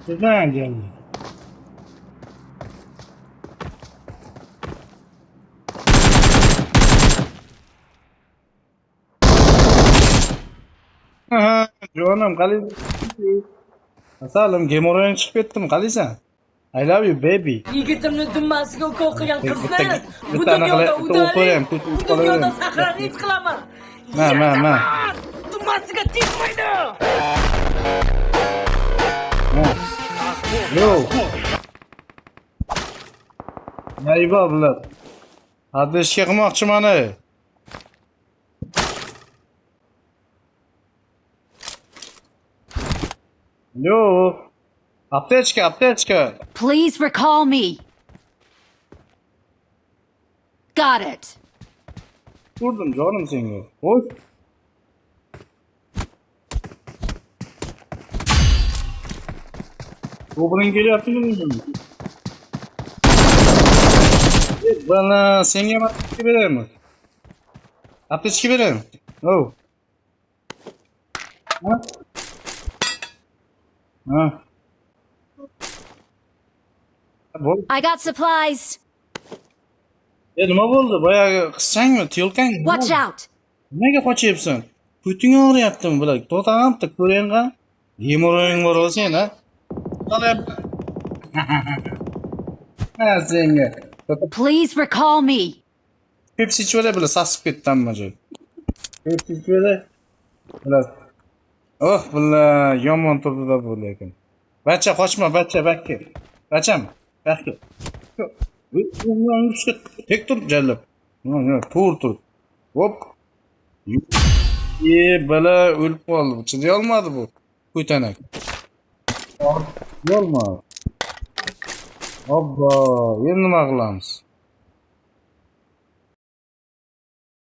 Sizden geldi. Aha, canım kalaysan. Asalım game oyun çıkıp ettim kalaysan. I love you baby. Yigitimni dummasiga ukol qilgan qizni bu bitta anaqa dunyoda bitta o'q qo'yayım, udalik, bitta bu o'q dunyoda qo'yayım. saqlanib qilaman. Ma. Dummasiga tegmaydi. Yo. Nayba bular. Hadi ishga qilmoqchiman. Yo. Aptechka. Please recall me. Got it. Vurdum canım seni. Hoş. Oğlum geliyor atılıyor mu? Bana sen yapmak gibi mi? Aptechka vereyim. Oh. Ha? Ha. I got supplies. Nima bo'ldi? Boyagi qizchangmi, tuyulkangmi? Watch out. Nimaga qochyapsan? Puting og'riyaptimi bular? To'xtamabdi, ko'ringqa. Yemoroying bor sen, ha? Qolyapti. Ha, senga. Please recall me. Pepsi ichib bular sasib ketdi hamma joy. Pepsi ichib bular. Oh, bular yomon turibdi bu lekin. Bacha qochma, bacha. Bacham, bakki. Tek tur jallab. Tur. Hop. Bala o'lib qoldi. Chiday olmadi bu. Ko'tanak. Olmadi. Obbo, endi nima qilamiz?